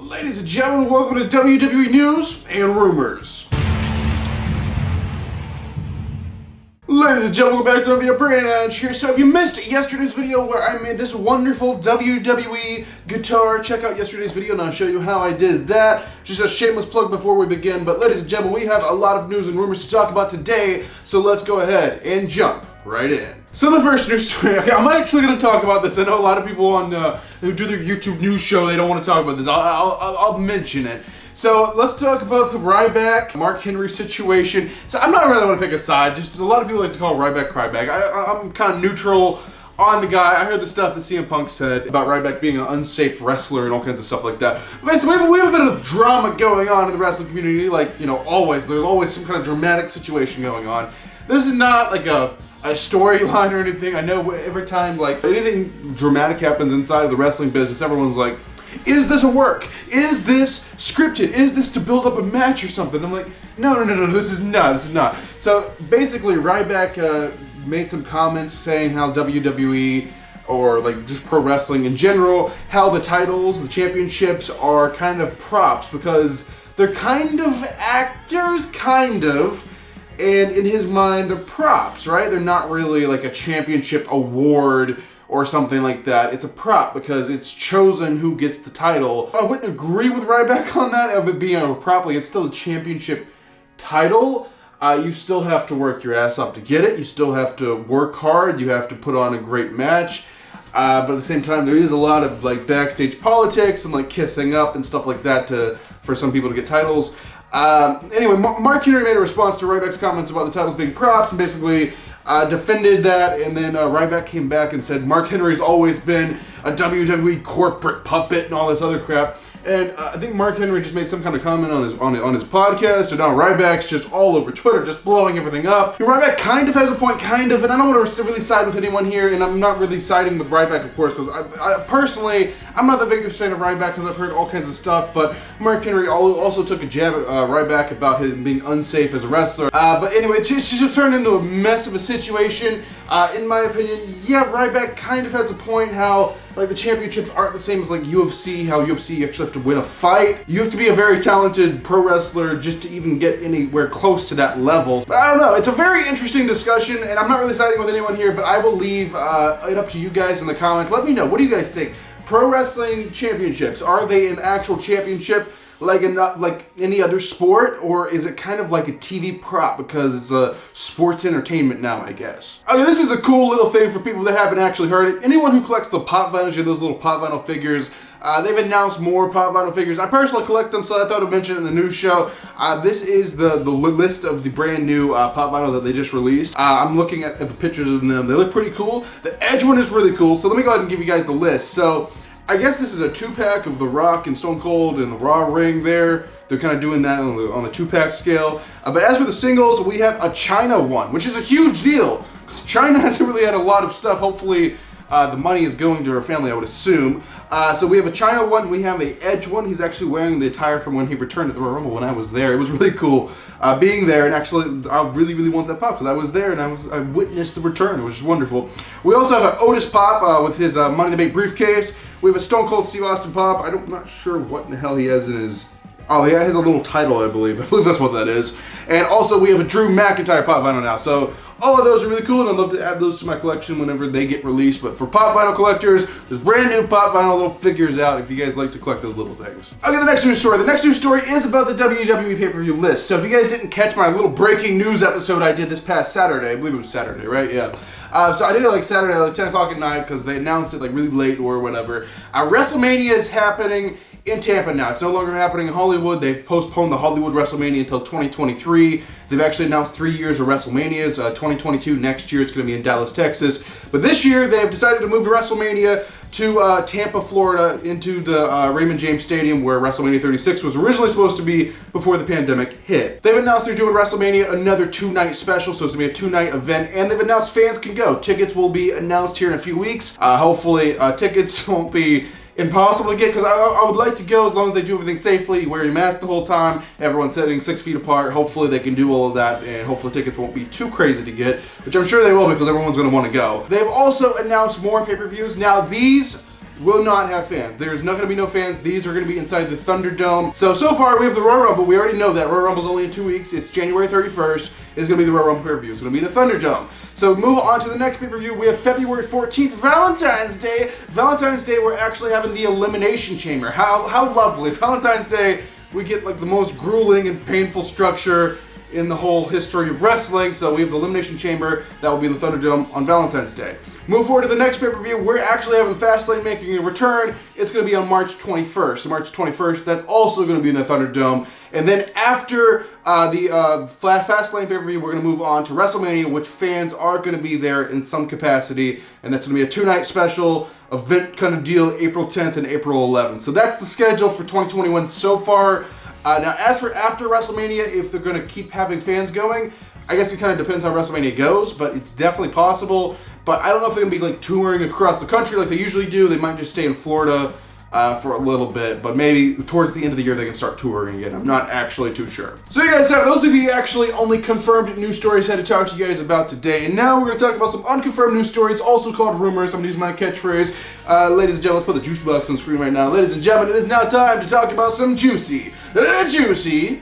Ladies and gentlemen, welcome to WWE News and Rumors. Ladies and gentlemen, welcome back to WWE Brand here. So if you missed yesterday's video where I made this wonderful WWE guitar, check out yesterday's video and I'll show you how I did that. Just a shameless plug before we begin, but ladies and gentlemen, we have a lot of news and rumors to talk about today, so let's go ahead and jump right in. So the first news story, okay, I'm actually going to talk about this. I know a lot of people who do their YouTube news show, they don't want to talk about this. I'll mention it. So let's talk about the Ryback, Mark Henry situation. So I'm not really want to pick a side. Just a lot of people like to call Ryback Cryback. I'm kind of neutral on the guy. I heard the stuff that CM Punk said about Ryback being an unsafe wrestler and all kinds of stuff like that. But so we have a bit of drama going on in the wrestling community. Like, you know, always. There's always some kind of dramatic situation going on. This is not like a storyline or anything. I know every time like anything dramatic happens inside of the wrestling business, everyone's like, is this a work? Is this scripted? Is this to build up a match or something? I'm like, no, this is not. So basically Ryback made some comments saying how WWE or like just pro wrestling in general, how the titles, the championships are kind of props because they're kind of actors, and in his mind, they're props, right? They're not really like a championship award or something like that. It's a prop because it's chosen who gets the title. I wouldn't agree with Ryback on that of it being a prop. Like, it's still a championship title. You still have to work your ass off to get it. You still have to work hard. You have to put on a great match. But at the same time, there is a lot of like backstage politics and like kissing up and stuff like that for some people to get titles. Anyway, Mark Henry made a response to Ryback's comments about the titles being props and basically defended that, and then Ryback came back and said Mark Henry's always been a WWE corporate puppet and all this other crap. And I think Mark Henry just made some kind of comment on his podcast, and now Ryback's just all over Twitter, just blowing everything up. And Ryback kind of has a point, and I don't want to really side with anyone here, and I'm not really siding with Ryback, of course, because I personally, I'm not the biggest fan of Ryback because I've heard all kinds of stuff, but Mark Henry also took a jab at Ryback about him being unsafe as a wrestler. But anyway, it's just turned into a mess of a situation. In my opinion, yeah, Ryback kind of has a point how like the championships aren't the same as like UFC, how UFC you actually have to win a fight. You have to be a very talented pro wrestler just to even get anywhere close to that level. But I don't know, it's a very interesting discussion, and I'm not really siding with anyone here, but I will leave it up to you guys in the comments. Let me know, what do you guys think? Pro wrestling championships, are they an actual championship like any other sport, or is it kind of like a TV prop because it's a sports entertainment now, I guess? I mean, this is a cool little thing for people that haven't actually heard it. Anyone who collects the pop vinyls, you know, those little pop vinyl figures, they've announced more pop vinyl figures. I personally collect them, so I thought I'd mention it in the news show. This is the list of the brand new pop vinyl that they just released. I'm looking at the pictures of them. They look pretty cool. The Edge one is really cool, so let me go ahead and give you guys the list. So I guess this is a 2-pack of The Rock and Stone Cold and the Raw ring there. They're kind of doing that on the 2-pack scale. But as for the singles, we have a China one, which is a huge deal because China hasn't really had a lot of stuff. Hopefully the money is going to her family, I would assume. So we have a China one, we have a Edge one. He's actually wearing the attire from when he returned at the Royal Rumble when I was there. It was really cool being there, and actually I really want that pop because I was there and I witnessed the return, which is wonderful. We also have an Otis pop with his Money in the Bank briefcase. We have a Stone Cold Steve Austin pop. I'm not sure what in the hell he has in his... Oh, he has a little title, I believe. I believe that's what that is. And also, we have a Drew McIntyre pop vinyl now. So, all of those are really cool, and I'd love to add those to my collection whenever they get released. But for pop vinyl collectors, there's brand new pop vinyl little figures out if you guys like to collect those little things. Okay, the next news story. The next news story is about the WWE PPV List. So, if you guys didn't catch my little breaking news episode I did this past Saturday, I believe it was Saturday, right? Yeah. So I did it like Saturday, like 10 o'clock at night, because they announced it like really late or whatever. WrestleMania is happening in Tampa now. It's no longer happening in Hollywood. They've postponed the Hollywood WrestleMania until 2023. They've actually announced 3 years of WrestleManias. 2022, next year, it's going to be in Dallas, Texas. But this year, they've decided to move the WrestleMania to Tampa, Florida, into the Raymond James Stadium where WrestleMania 36 was originally supposed to be before the pandemic hit. They've announced they're doing WrestleMania another 2-night special, so it's going to be a 2-night event, and they've announced fans can go. Tickets will be announced here in a few weeks. Hopefully, tickets won't be impossible to get because I would like to go as long as they do everything safely. You wear your mask the whole time. Everyone's sitting 6 feet apart. Hopefully they can do all of that, and hopefully tickets won't be too crazy to get, which I'm sure they will because everyone's going to want to go. They've also announced more pay-per-views. Now these will not have fans. There's not going to be no fans. These are going to be inside the Thunderdome. So far we have the Royal Rumble. We already know that. Royal Rumble's only in 2 weeks. It's January 31st. It's going to be the Royal Rumble pay-per-view. It's going to be the Thunderdome. So move on to the next pay-per-view. We have February 14th, Valentine's Day. Valentine's Day, we're actually having the Elimination Chamber. How lovely. Valentine's Day, we get like the most grueling and painful structure in the whole history of wrestling. So we have the Elimination Chamber. That will be in the Thunderdome on Valentine's Day. Move forward to the next pay-per-view. We're actually having Fastlane making a return. It's going to be on March 21st. So March 21st, that's also going to be in the Thunderdome. And then after the Fastlane pay-per-view, we're going to move on to WrestleMania, which fans are going to be there in some capacity. And that's going to be a 2-night special event kind of deal, April 10th and April 11th. So that's the schedule for 2021 so far. Now, as for after WrestleMania, if they're going to keep having fans going, I guess it kind of depends how WrestleMania goes, but it's definitely possible. But I don't know if they're going to be like touring across the country like they usually do. They might just stay in Florida for a little bit, but maybe towards the end of the year they can start touring again. I'm not actually too sure. So you guys have those are the actually only confirmed news stories I had to talk to you guys about today. And now we're going to talk about some unconfirmed news stories, also called rumors. I'm going to use my catchphrase. Ladies and gentlemen, let's put the juice box on the screen right now. Ladies and gentlemen, it is now time to talk about some juicy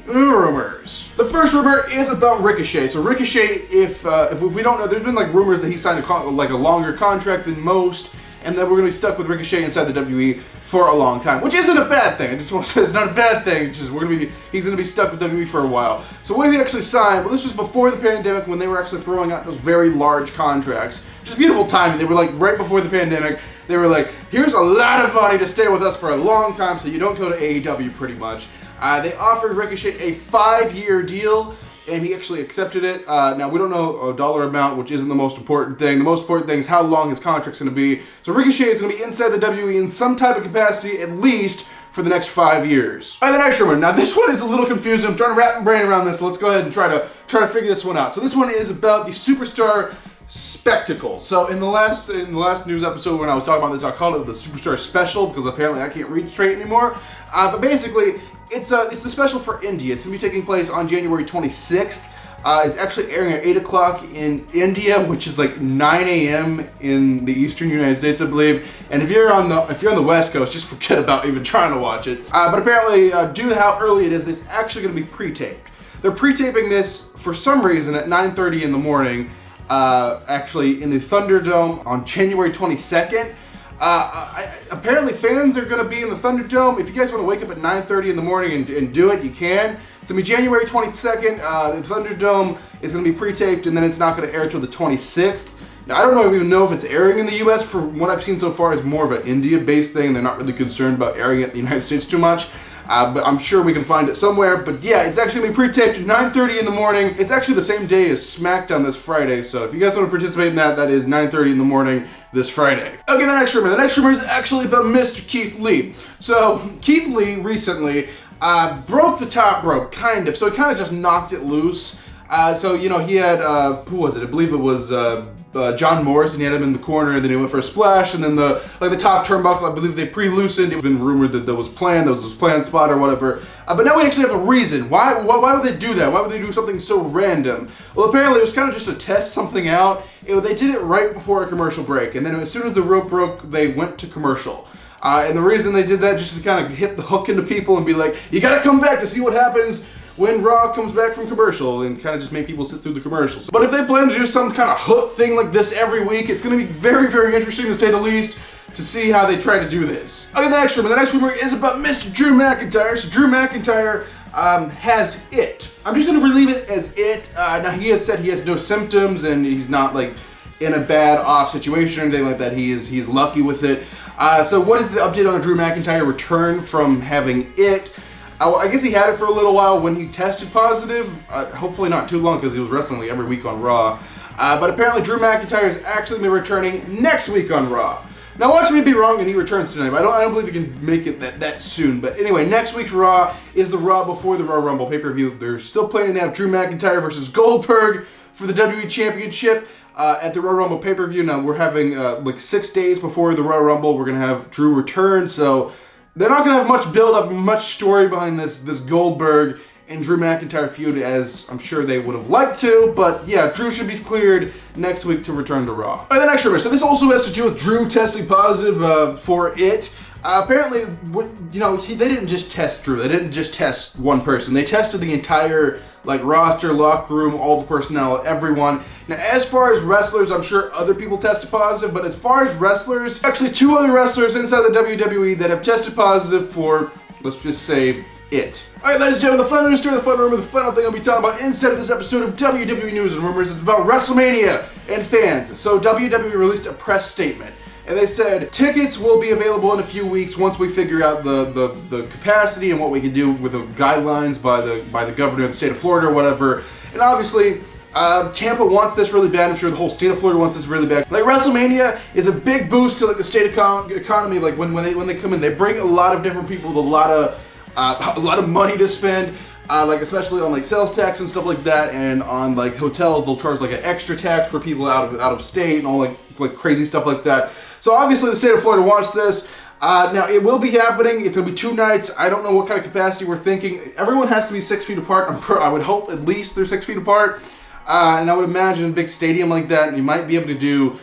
rumors. The first rumor is about Ricochet. So Ricochet, if we don't know, there's been like rumors that he signed a longer contract than most, and that we're going to be stuck with Ricochet inside the WWE for a long time, which isn't a bad thing. I just want to say it's not a bad thing. It's just he's going to be stuck with WWE for a while. So when did he actually sign? Well, this was before the pandemic when they were actually throwing out those very large contracts. Just beautiful timing. They were like right before the pandemic. They were like, here's a lot of money to stay with us for a long time so you don't go to AEW pretty much. They offered Ricochet a 5-year deal, and he actually accepted it. Now, we don't know a dollar amount, which isn't the most important thing. The most important thing is how long his contract's going to be. So Ricochet is going to be inside the WWE in some type of capacity, at least for the next 5 years. All right, the next rumor. Now, this one is a little confusing. I'm trying to wrap my brain around this. So let's go ahead and try to figure this one out. So this one is about the Superstar Spectacle. So in the last news episode when I was talking about this, I called it the Superstar Special because apparently I can't read straight anymore. But basically, it's the special for India. It's going to be taking place on January 26th. It's actually airing at 8 o'clock in India, which is like 9 a.m. in the eastern United States, I believe. And if you're on the West Coast, just forget about even trying to watch it. But apparently, due to how early it is, it's actually going to be pre-taped. They're pre-taping this for some reason at 9:30 in the morning, actually in the Thunderdome on January 22nd. Apparently fans are going to be in the Thunderdome. If you guys want to wake up at 9:30 in the morning and do it, you can. It's going to be January 22nd. The Thunderdome is going to be pre-taped, and then it's not going to air until the 26th. Now, I don't even know if it's airing in the U.S. From what I've seen so far, it's more of an India-based thing. They're not really concerned about airing it in the United States too much. But I'm sure we can find it somewhere. But yeah, it's actually going to be pre-taped at 9:30 in the morning. It's actually the same day as SmackDown this Friday. So if you guys want to participate in that, that is 9:30 in the morning this Friday. Okay, the next rumor. The next rumor is actually about Mr. Keith Lee. So Keith Lee recently broke the top rope, kind of. So he kind of just knocked it loose. So, you know, he had, who was it? I believe it was John Morrison. He had him in the corner, and then he went for a splash, and then the top turnbuckle, I believe they pre-loosened. It was been rumored that that was planned spot or whatever. But now we actually have a reason. Why would they do that? Why would they do something so random? Well, apparently it was kind of just to test something out. They did it right before a commercial break, and then as soon as the rope broke, they went to commercial. And the reason they did that, just to kind of hit the hook into people and be like, you gotta come back to see what happens when Raw comes back from commercial, and kind of just make people sit through the commercials. But if they plan to do some kind of hook thing like this every week, it's going to be very, very interesting to say the least to see how they try to do this. Okay, the next rumor. The next rumor is about Mr. Drew McIntyre. So Drew McIntyre has it. I'm just going to relieve it as it. Now he has said he has no symptoms and he's not like in a bad off situation or anything like that. He's lucky with it. So what is the update on Drew McIntyre return from having it? I guess he had it for a little while when he tested positive. Hopefully not too long because he was wrestling like every week on Raw. But apparently Drew McIntyre is actually going to be returning next week on Raw. Now watch me be wrong and he returns tonight. But I don't believe he can make it that soon. But anyway, next week's Raw is the Raw before the Royal Rumble pay-per-view. They're still planning to have Drew McIntyre versus Goldberg for the WWE Championship at the Royal Rumble pay-per-view. Now we're having like 6 days before the Royal Rumble. We're going to have Drew return. So they're not going to have much build-up, much story behind this Goldberg and Drew McIntyre feud, as I'm sure they would have liked to, but yeah, Drew should be cleared next week to return to Raw. All right, the next rumor. So this also has to do with Drew testing positive for it. Apparently, you know, they didn't just test Drew. They didn't just test one person. They tested the entire roster, locker room, all the personnel, everyone. Now, as far as wrestlers, I'm sure other people tested positive, but as far as wrestlers, actually 2 other wrestlers inside the WWE that have tested positive for, let's just say, it. Alright, ladies and gentlemen, the fun news story, the fun rumor, the final thing I'll be talking about inside of this episode of WWE News and Rumors is about WrestleMania and fans. So WWE released a press statement, and they said tickets will be available in a few weeks once we figure out the capacity and what we can do with the guidelines by the governor of the state of Florida or whatever. And obviously, Tampa wants this really bad. I'm sure the whole state of Florida wants this really bad. WrestleMania is a big boost to the state economy. When they come in, they bring a lot of different people with a lot of money to spend. Especially on sales tax and stuff like that, and on hotels they'll charge an extra tax for people out of state and all crazy stuff like that. So obviously the state of Florida wants this. Now it will be happening. It's gonna be 2 nights. I don't know what kind of capacity we're thinking. Everyone has to be 6 feet apart. I would hope at least they're 6 feet apart. And I would imagine a big stadium like that, you might be able to do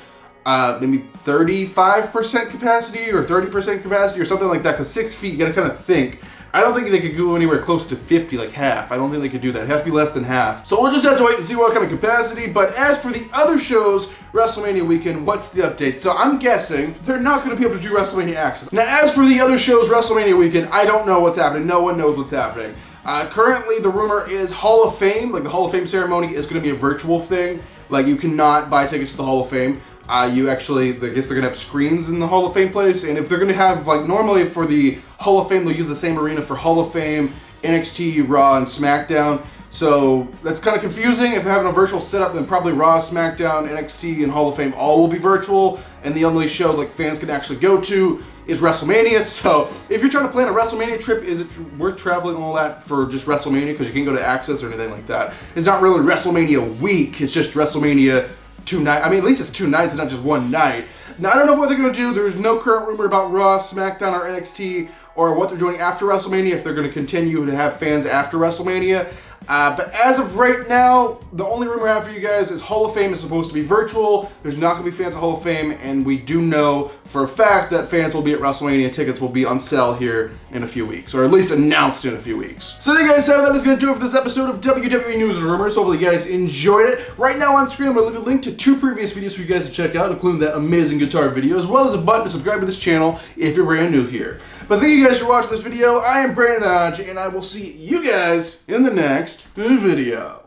maybe 35% capacity or 30% capacity or something like that. Because 6 feet, you gotta kind of think. I don't think they could go anywhere close to 50, half. I don't think they could do that. It has to be less than half. So we'll just have to wait and see what kind of capacity. But as for the other shows, WrestleMania weekend, what's the update? So I'm guessing they're not going to be able to do WrestleMania Access. Now, as for the other shows, WrestleMania weekend, I don't know what's happening. No one knows what's happening. Currently, the rumor is Hall of Fame. The Hall of Fame ceremony is going to be a virtual thing. You cannot buy tickets to the Hall of Fame. I guess they're going to have screens in the Hall of Fame place, and if they're going to have, normally for the Hall of Fame, they'll use the same arena for Hall of Fame, NXT, Raw, and SmackDown. So that's kind of confusing. If they're having a virtual setup, then probably Raw, SmackDown, NXT, and Hall of Fame all will be virtual, and the only show fans can actually go to is WrestleMania. So if you're trying to plan a WrestleMania trip, is it worth traveling all that for just WrestleMania? Because you can't go to Access or anything like that. It's not really WrestleMania week, it's just WrestleMania 2 nights. I mean, at least it's 2 nights and not just 1 night. Now, I don't know what they're going to do. There's no current rumor about Raw, SmackDown, or NXT, or what they're doing after WrestleMania, if they're going to continue to have fans after WrestleMania. But as of right now, the only rumor I have for you guys is Hall of Fame is supposed to be virtual. There's not going to be fans of Hall of Fame, and we do know for a fact that fans will be at WrestleMania. Tickets will be on sale here in a few weeks, or at least announced in a few weeks. So there you guys have it. That is going to do it for this episode of WWE News and Rumors. Hopefully you guys enjoyed it. Right now on screen, I'm going to leave a link to 2 previous videos for you guys to check out, including that amazing guitar video, as well as a button to subscribe to this channel if you're brand new here. But thank you guys for watching this video. I am Brandon Hodge, and I will see you guys in the next video.